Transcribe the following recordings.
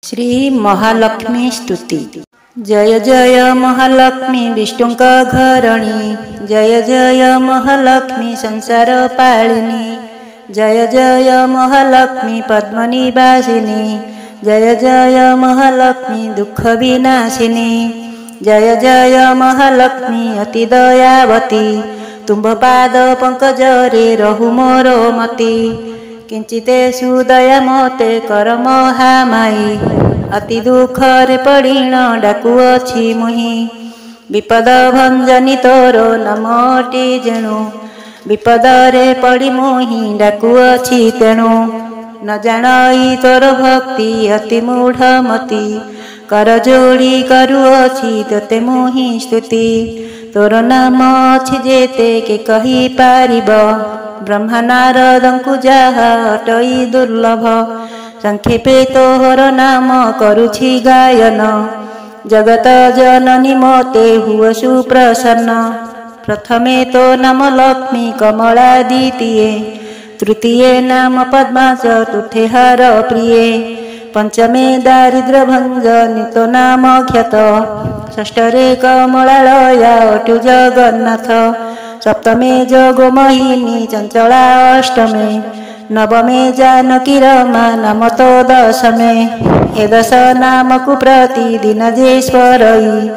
श्री महालक्ष्मी स्तुति। जय जय महालक्ष्मी विष्णुका घरणी, जय जय महालक्ष्मी संसार पालिनी, जय जय महालक्ष्मी पद्मनिवासिनी, जय जय महालक्ष्मी दुख विनाशिनी, जय जय महालक्ष्मी अति दयावती, तुम्भ पाद पंकज रे रहु मोर मति, किंचिते सुदया मोते कर महामाई, अति दुख रे पड़ीण डाकुअछि मुहि, विपद भंजनी तोर नामटी जेणु, विपद रे पड़ी मोहि डाकुअछि तेणु, न जानई तोर भक्ति अति मूढ़मती, कर जोड़ी करुअछि तोते मोहि स्तुति, तोर नाम अछि जेते के कहि पारिब, ब्रह्मा नारदंकु जाहा अटई दुर्लभ, संक्षेपे तोहर नाम करुछि गायन, जगत जननी मोते हुआ सुप्रसन्न, प्रथमे तो नाम लक्ष्मी कमला, द्वितीये तृतीये नाम पद्मा चतुर्थे हर प्रिये, पंचमे दारिद्र भंजनी तो नाम ख्यात, षष्ठरे कमलालया अटु जगन्नाथ, सप्तमे जगोमहिनी चंचला अष्टमे, नवमे जानकी रमा नाम तो दशमे, हे दश नाम को प्रतिदिन जे स्मरई,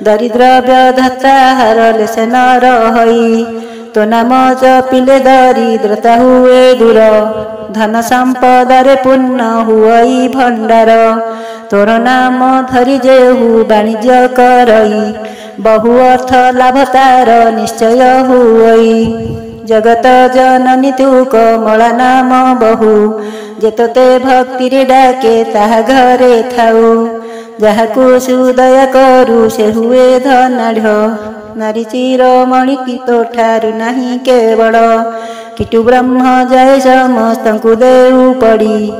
दरिद्र व्यधता हर लेस न रहई, तो नाम जपिले दरिद्रता हुए दूर, धन संपदा रे पुण्य हुई भंडार, तोर नाम धरी जेहु वाणिज्य करई, बहु अर्थ लाभ तार निश्चय हुई, जगत जननी तू कमला नाम बहु, जेतते भक्ति रे डाके ताहा घरे थाऊ, जाहाकू सुदया करू से हुए धनाढ़, नारी चिरमणि की तो ठारू नहीं केवल, किटु ब्रह्म जाय समस्तंकु देउ पड़ी,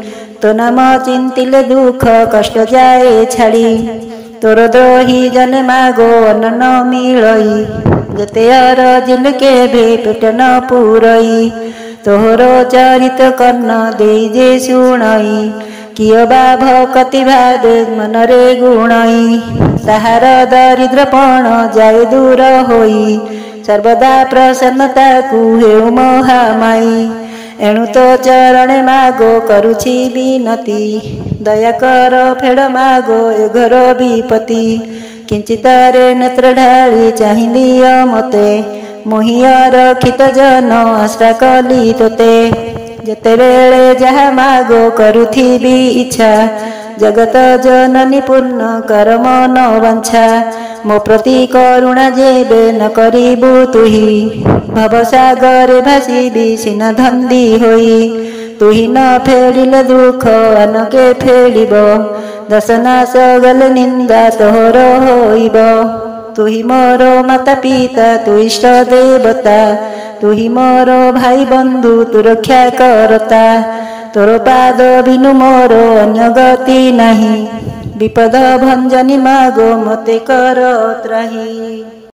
तो नाम चिंतिले दुख कष्ट जाए छाड़ी, तोर द्रोही जन मागो अन्न न मिलई, जते अरजिल के भे पेट न पूरई, तोहरो चरित कर्ण दे जे सुनई, किय बा भक्ति भाद मन रे गुणई, ताहार दरिद्रपण जाय दूर होई, सर्वदा प्रसन्नता कुहेउ महामाई, एणु तो चरणे मागो करुछि विनती, दया कर फेड़ मागो ए घर विपति, किंचितारे नेत्र ढाली चाहि दिय मते, मोहिया रखित जन आश्रा कली तोते, जेते बेले जहा मागो करुथिबी इच्छा, जगत जननी पूर्ण कर मन वांछा, मो प्रति करुणा जेबे न करिबु तुही, भवसागरे भासिबी सिना धंदी होई, तुही न फेरिले दुख अनके फेरिब, दशनाश गले निंदा तोहर होइब, तुही मोर माता पिता तु इष्ट देवता, तुही मोर भाई बंधु तु रक्षा करता, तोर पाद बिनु मोर अन्य गति नहीं, विपद भंजनी मागो मते कर त्राही।